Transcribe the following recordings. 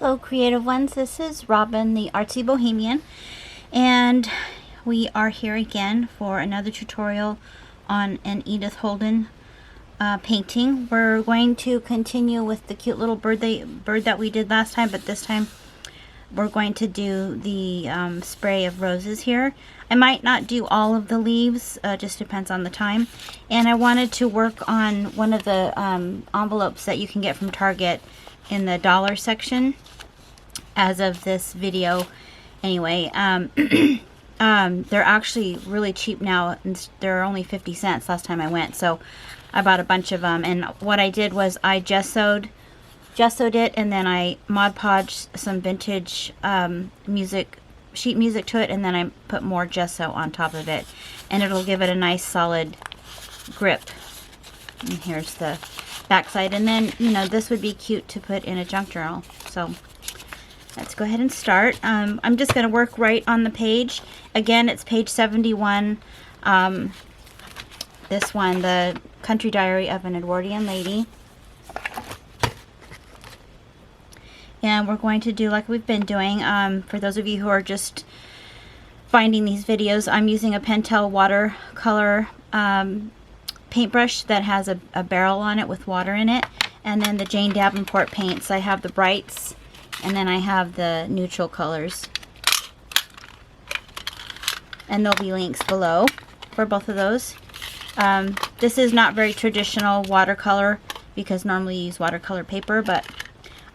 Hello creative ones, this is Robin the Artsy Bohemian, and we are here again for another tutorial on an Edith Holden painting. We're going to continue with the cute little bird that we did last time, but this time we're going to do the spray of roses here. I might not do all of the leaves, just depends on the time. And I wanted to work on one of the envelopes that you can get from Target in the dollar section as of this video. Anyway, they're actually really cheap now, and they're only 50 cents last time I went, so I bought a bunch of them. And what I did was I gessoed it, and then I Mod Podged some vintage sheet music to it, and then I put more gesso on top of it, and it'll give it a nice solid grip. And here's the backside, and then, you know, this would be cute to put in a junk journal. So let's go ahead and start. I'm just going to work right on the page. Again, it's page 71. This one, the Country Diary of an Edwardian Lady. And we're going to do like we've been doing. For those of you who are just finding these videos, I'm using a Pentel watercolor paintbrush that has a barrel on it with water in it. And then the Jane Davenport paints. I have the brights, and then I have the neutral colors. And there'll be links below for both of those. This is not very traditional watercolor, because normally you use watercolor paper, but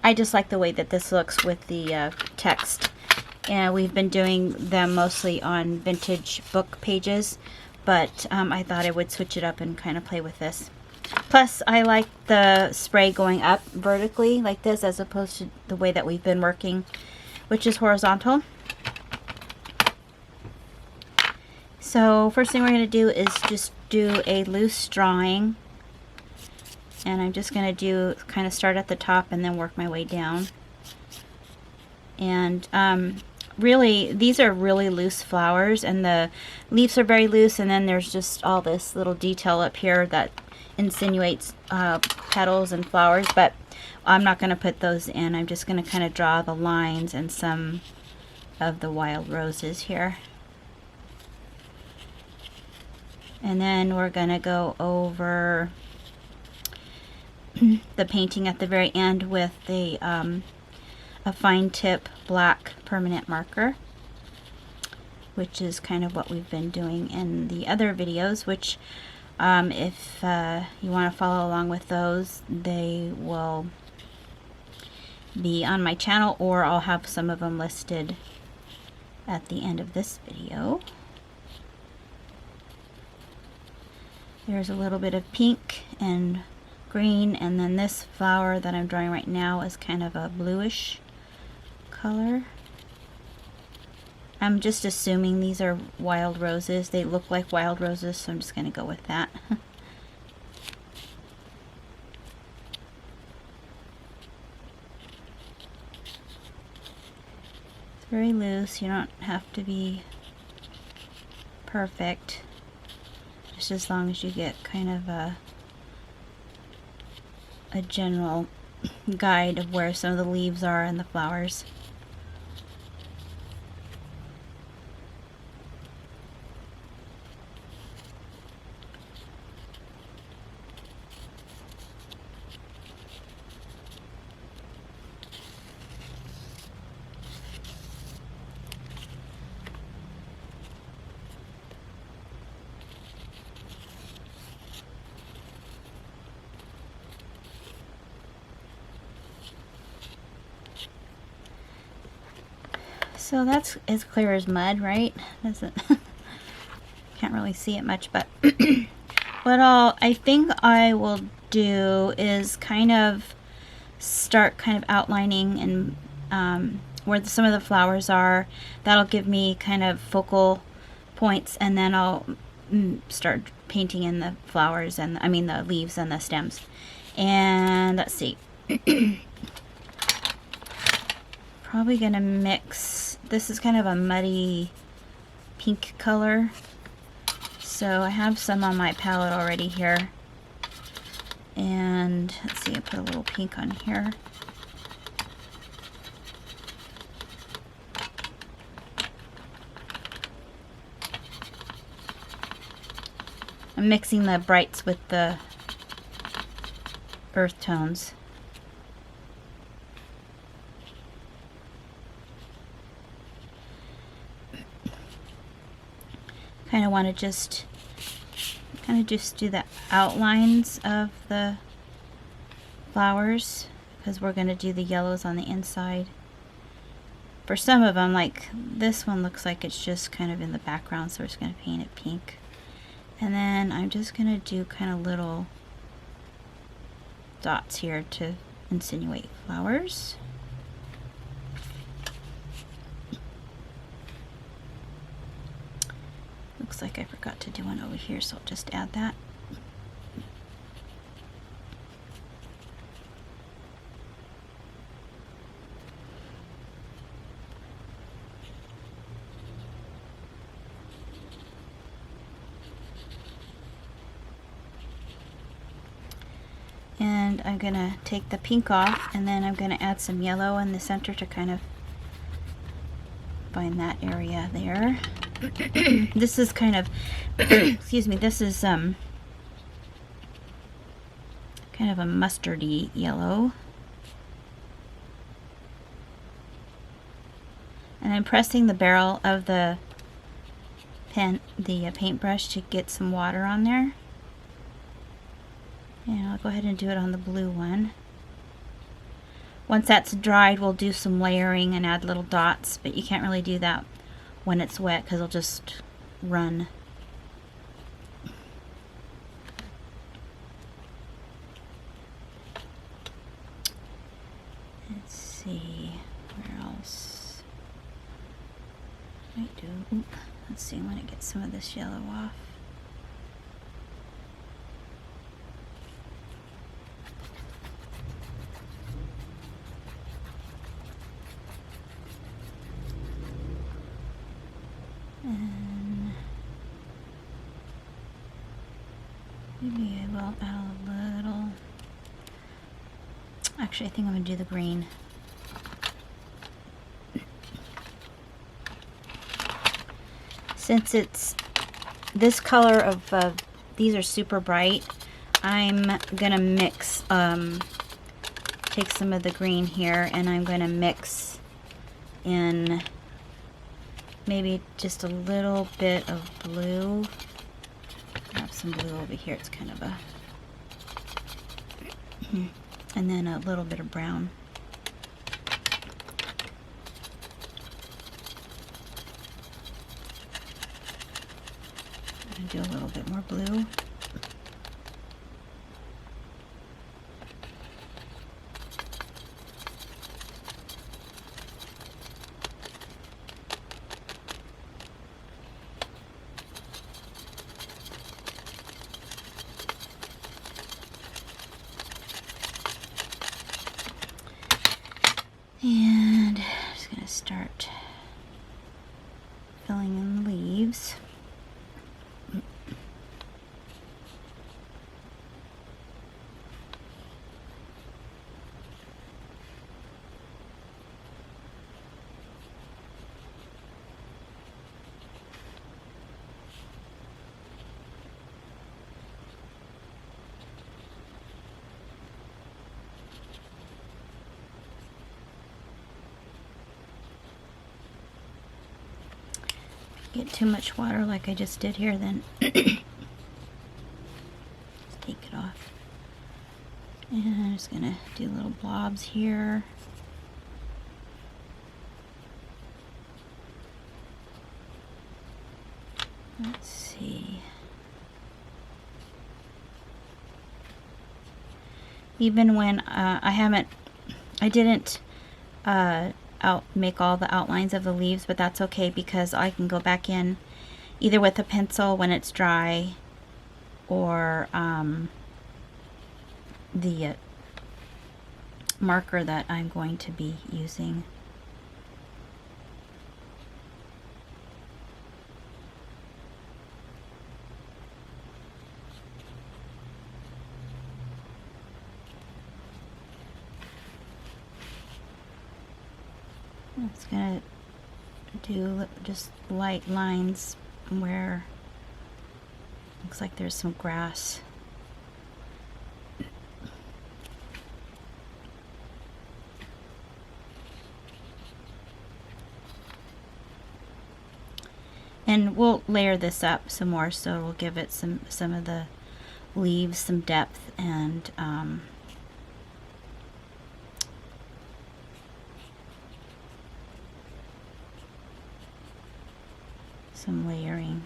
I just like the way that this looks with the text. And we've been doing them mostly on vintage book pages, but I thought I would switch it up and kind of play with this. Plus, I like the spray going up vertically like this, as opposed to the way that we've been working, which is horizontal. So first thing we're going to do is just do a loose drawing. And I'm just going to kind of start at the top and then work my way down. And really, these are really loose flowers, and the leaves are very loose, and then there's just all this little detail up here that insinuates petals and flowers, but I'm not going to put those in. I'm just going to kind of draw the lines and some of the wild roses here. And then we're going to go over the painting at the very end with a fine tip black permanent marker, which is kind of what we've been doing in the other videos, which if you want to follow along with those, they will be on my channel, or I'll have some of them listed at the end of this video. There's a little bit of pink and green, and then this flower that I'm drawing right now is kind of a bluish color. I'm just assuming these are wild roses. They look like wild roses, so I'm just going to go with that. It's very loose. You don't have to be perfect, just as long as you get kind of a general guide of where some of the leaves are and the flowers. So that's as clear as mud, right? Doesn't can't really see it much, but what I think I will do is kind of start kind of outlining and where some of the flowers are. That'll give me kind of focal points, and then I'll start painting in the flowers, and I mean the leaves and the stems. And let's see. Probably gonna mix, this is kind of a muddy pink color, so I have some on my palette already here, and let's see, I put a little pink on here. I'm mixing the brights with the earth tones. Kind of want to just do the outlines of the flowers because we're going to do the yellows on the inside. For some of them, like this one looks like it's just kind of in the background, so we're just going to paint it pink. And then I'm just going to do kind of little dots here to insinuate flowers. Looks like I forgot to do one over here, so I'll just add that. And I'm going to take the pink off, and then I'm going to add some yellow in the center to kind of find that area there. This is kind of, excuse me, this is kind of a mustardy yellow. And I'm pressing the barrel of the paintbrush to get some water on there. And I'll go ahead and do it on the blue one. Once that's dried, we'll do some layering and add little dots, but you can't really do that when it's wet because it'll just run. Let's see, where else might do. Oop. Let's see, I want to get some of this yellow off. And maybe I will add a little. Actually, I think I'm going to do the green. Since it's this color of, these are super bright, I'm going to mix, take some of the green here, and I'm going to mix in maybe just a little bit of blue. I have some blue over here. It's kind of a, and then a little bit of brown. I'm gonna do a little bit more blue. And I'm just going to start filling in the leaves. Get too much water like I just did here, then take it off. And I'm just gonna do little blobs here. Let's see. Even when I didn't make all the outlines of the leaves, but that's okay because I can go back in either with a pencil when it's dry or the marker that I'm going to be using. It's going to do just light lines where Looks like there's some grass. And we'll layer this up some more, so we'll give it some of the leaves some depth and some layering.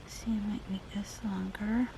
See, I might make this longer.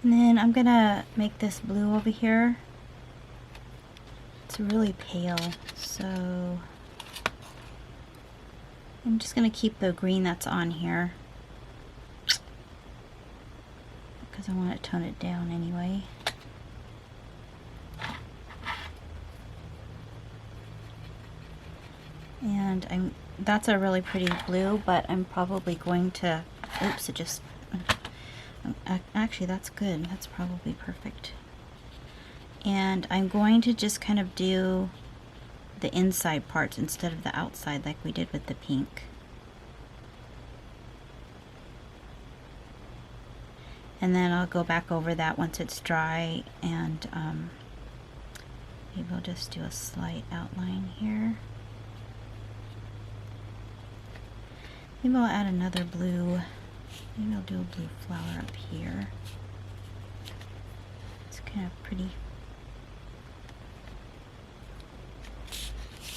And then I'm gonna make this blue over here. It's really pale, so I'm just gonna keep the green that's on here because I want to tone it down anyway. And that's a really pretty blue, but I'm probably going to, oops, it just, actually that's good, that's probably perfect. And I'm going to just kind of do the inside parts instead of the outside like we did with the pink. And then I'll go back over that once it's dry, and maybe I'll just do a slight outline here. Maybe I'll add another blue. Maybe I'll do a blue flower up here. It's kind of pretty.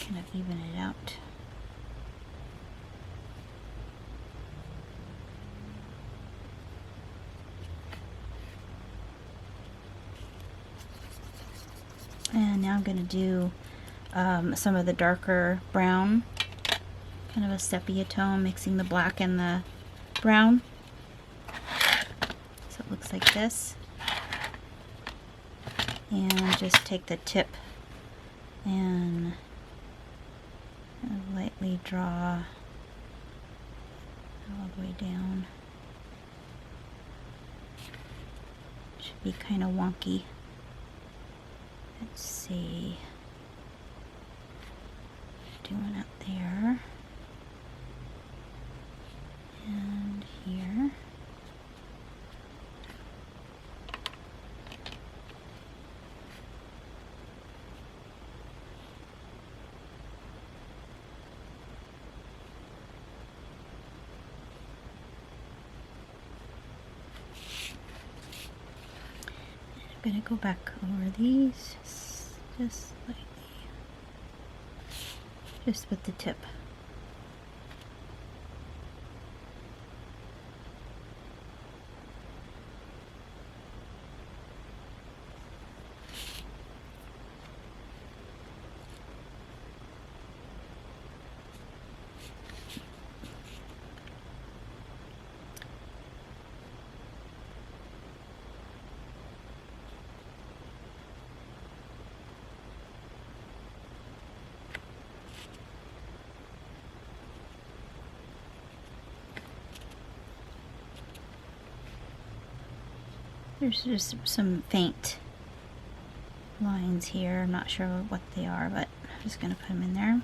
Kind of even it out. And now I'm going to do some of the darker brown, kind of a sepia tone, mixing the black and the brown. So it looks like this. And just take the tip and lightly draw all the way down. Should be kind of wonky. Let's see. Do one up there. And here. I'm going to go back over these just slightly, just with the tip. There's just some faint lines here. I'm not sure what they are, but I'm just going to put them in there.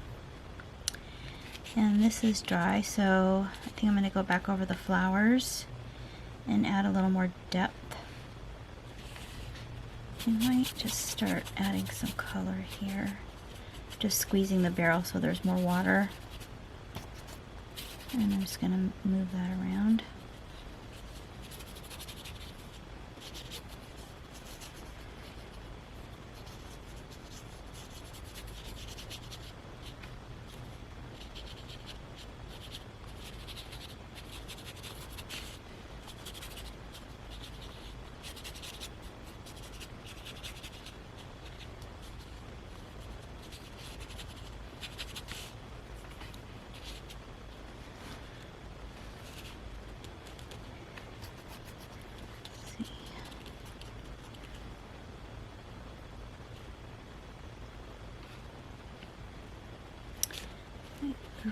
And this is dry, so I think I'm going to go back over the flowers and add a little more depth. I might just start adding some color here. Just squeezing the barrel so there's more water. And I'm just going to move that around.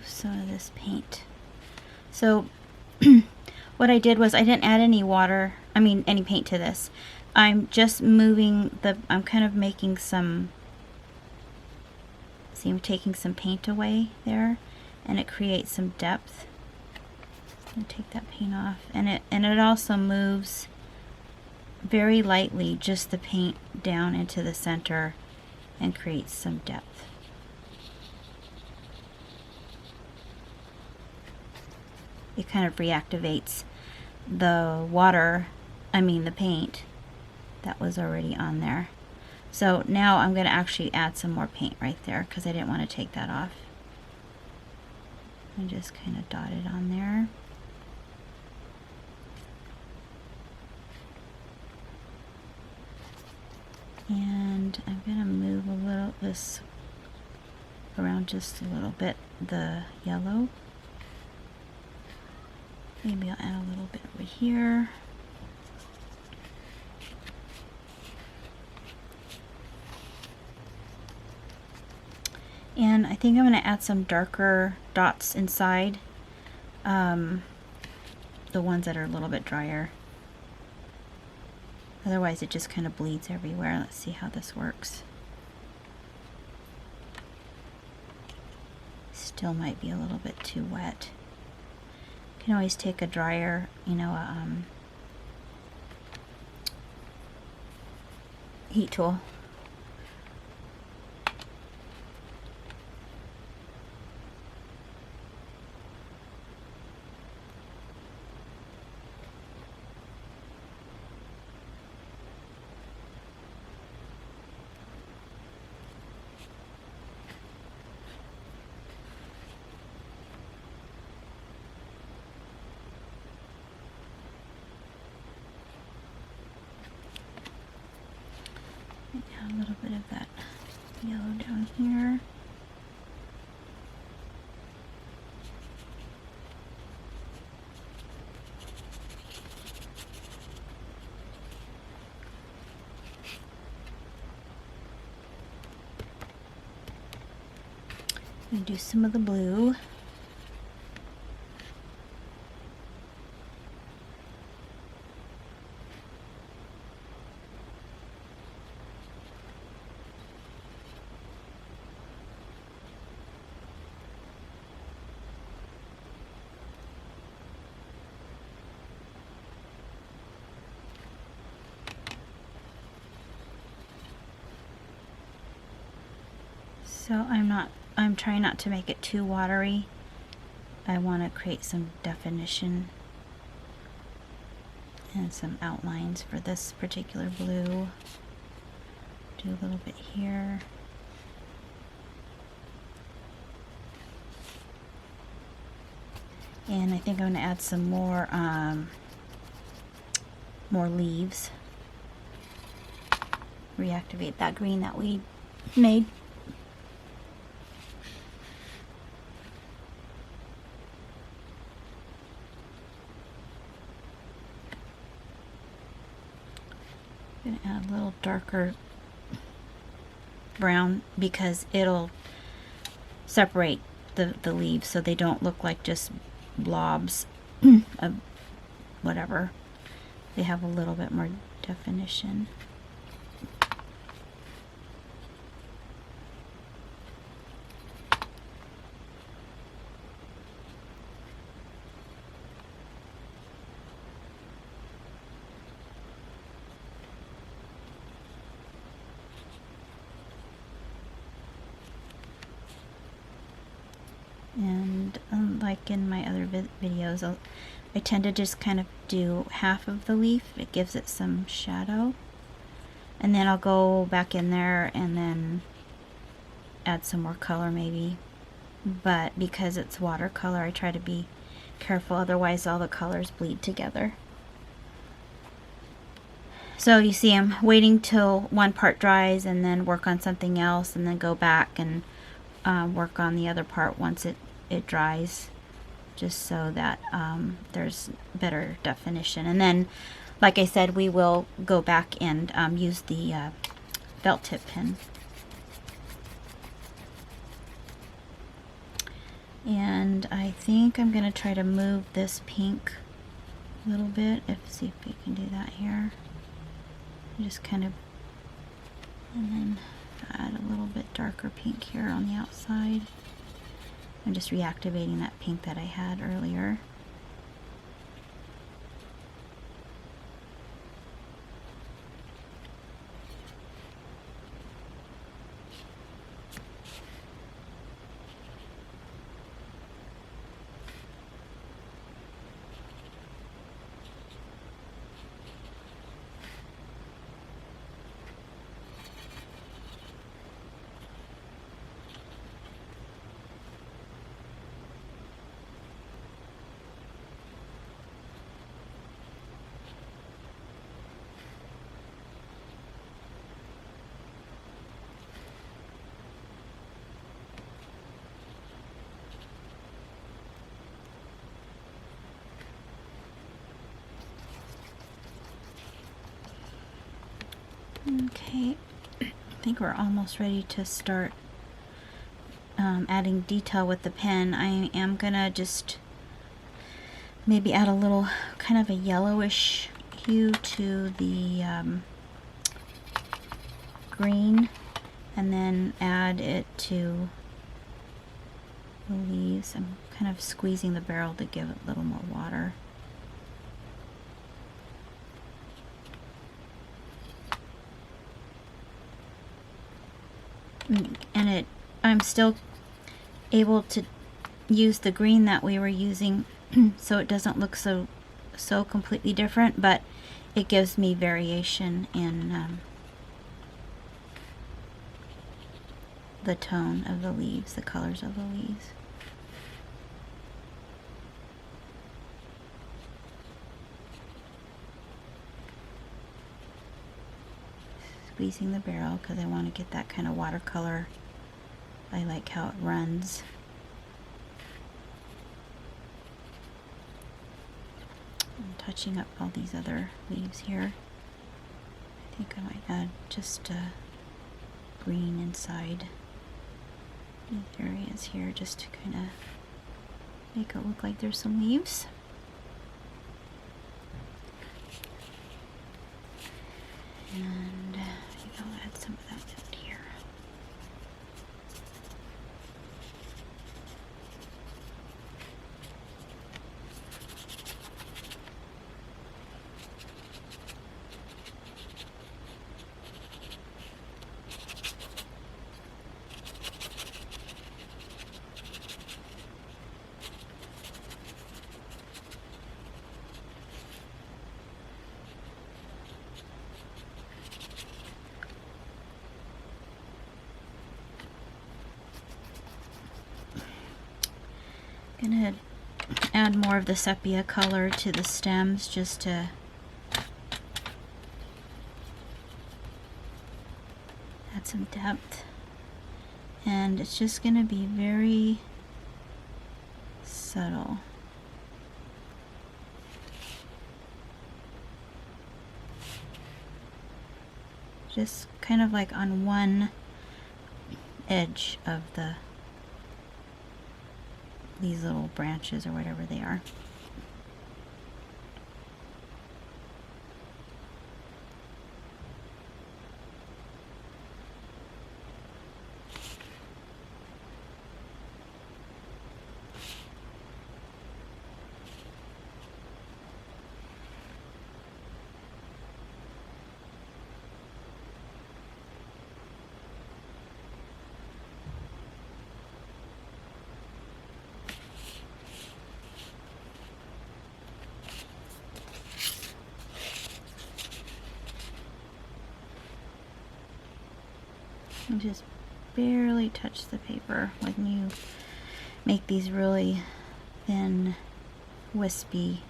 remove some of this paint. So what I did was I didn't add any water, any paint to this. I'm just moving I'm kind of making some, see, I'm taking some paint away there, and it creates some depth. I'm going to take that paint off, and it also moves very lightly just the paint down into the center and creates some depth. It kind of reactivates the water, the paint that was already on there. So now I'm going to actually add some more paint right there because I didn't want to take that off. I just kind of dot it on there. And I'm going to move this around just a little bit, the yellow. Maybe I'll add a little bit over here. And I think I'm going to add some darker dots inside, the ones that are a little bit drier. Otherwise it just kind of bleeds everywhere. Let's see how this works. Still might be a little bit too wet. You can always take a dryer, heat tool. A little bit of that yellow down here. I'm going to do some of the blue. So I'm trying not to make it too watery. I want to create some definition and some outlines for this particular blue. Do a little bit here. And I think I'm going to add some more leaves. Reactivate that green that we made. I'm going to add a little darker brown because it'll separate the leaves so they don't look like just blobs of whatever. They have a little bit more definition. And like in my other videos, I tend to just kind of do half of the leaf. It gives it some shadow. And then I'll go back in there and then add some more color maybe. But because it's watercolor, I try to be careful, otherwise all the colors bleed together. So you see I'm waiting till one part dries and then work on something else and then go back and work on the other part once it dries, just so that there's better definition. And then, like I said, we will go back and use the felt tip pen. And I think I'm going to try to move this pink a little bit. See if we can do that here. Just kind of, and then add a little bit darker pink here on the outside. I'm just reactivating that pink that I had earlier. Okay, I think we're almost ready to start adding detail with the pen. I am gonna just maybe add a little kind of a yellowish hue to the green, and then add it to the leaves. I'm kind of squeezing the barrel to give it a little more water. And I'm still able to use the green that we were using so it doesn't look so completely different, but it gives me variation in the tone of the leaves, the colors of the leaves. Squeezing the barrel because I want to get that kind of watercolor. I like how it runs. I'm touching up all these other leaves here. I think I might add just green inside these areas here just to kind of make it look like there's some leaves. And maybe I'll add some of that out here. Gonna add more of the sepia color to the stems just to add some depth, and it's just gonna be very subtle. Just kind of like on one edge of these little branches or whatever they are. And just barely touch the paper when you make these really thin, wispy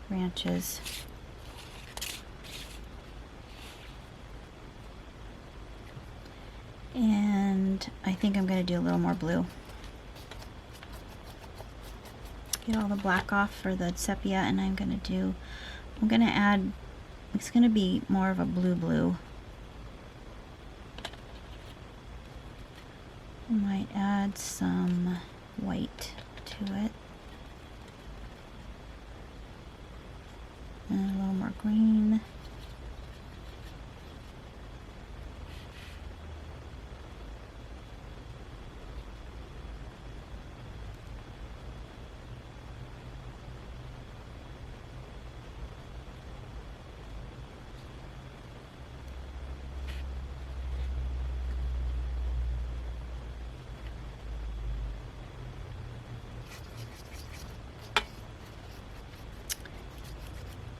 branches. And I think I'm going to do a little more blue. Get all the black off for the sepia, and I'm going to add, it's going to be more of a blue. Might add some white to it. And a little more green.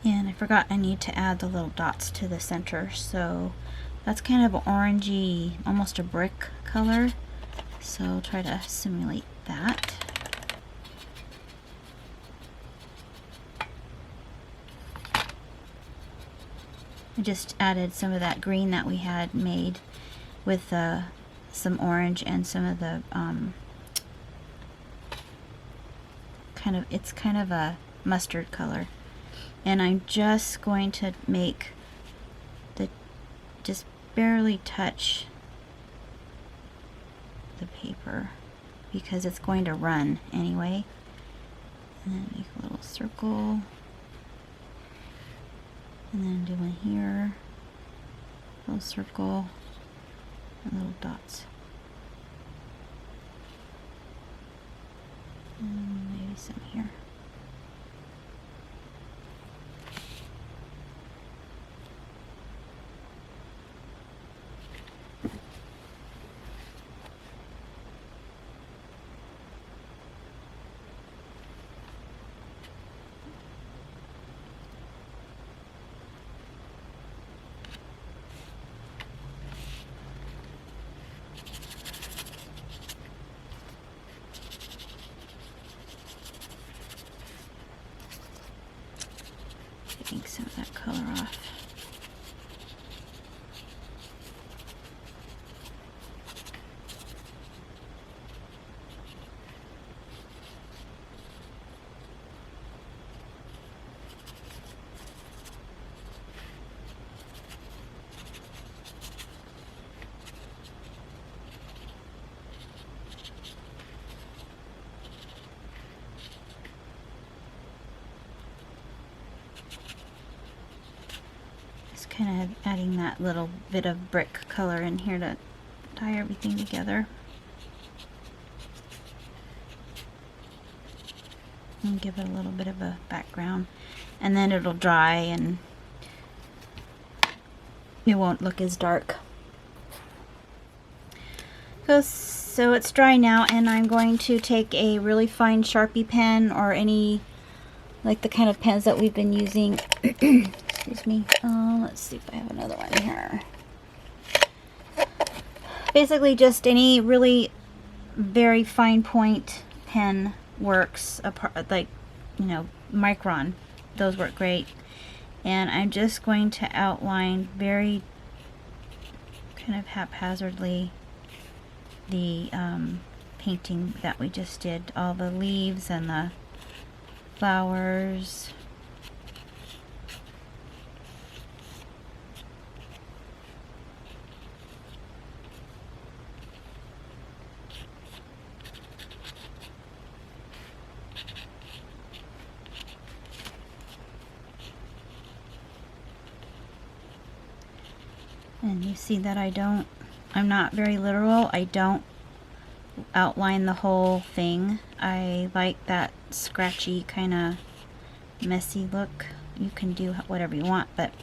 And I forgot I need to add the little dots to the center, so that's kind of an orangey, almost a brick color. So I'll try to simulate that. I just added some of that green that we had made with some orange and some of the it's kind of a mustard color. And I'm just going to make just barely touch the paper because it's going to run anyway. And then make a little circle. And then do one here, little circle, and little dots. And maybe some here. Taking some of that color off. Kind of adding that little bit of brick color in here to tie everything together. And give it a little bit of a background. And then it'll dry and it won't look as dark. So it's dry now, and I'm going to take a really fine Sharpie pen or any, like the kind of pens that we've been using. Excuse me. Let's see if I have another one here. Basically just any really very fine point pen works, apart, like, you know, micron. Those work great. And I'm just going to outline very kind of haphazardly the painting that we just did. All the leaves and the flowers. And you see that I'm not very literal. I don't outline the whole thing. I like that scratchy kind of messy look. You can do whatever you want, but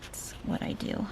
that's what I do.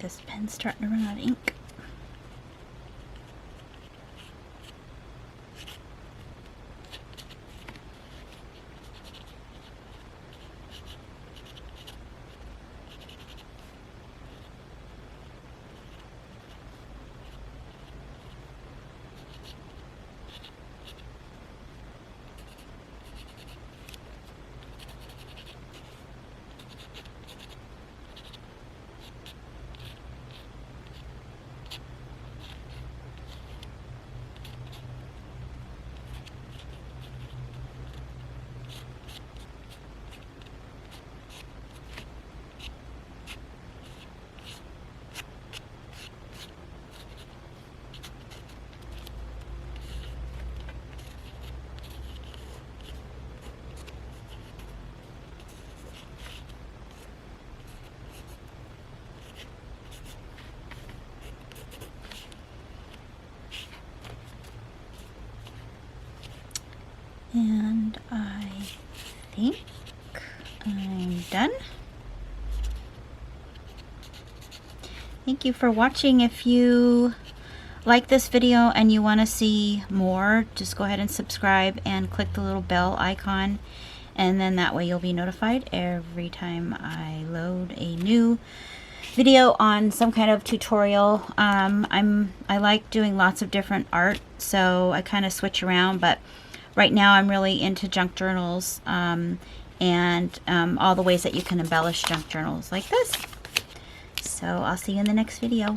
this pen's starting to run out of ink. And I think I'm done. Thank you for watching. If you like this video and you want to see more, just go ahead and subscribe and click the little bell icon, and then that way you'll be notified every time I load a new video on some kind of tutorial. I like doing lots of different art, so I kind of switch around, but right now I'm really into junk journals and all the ways that you can embellish junk journals like this. So I'll see you in the next video.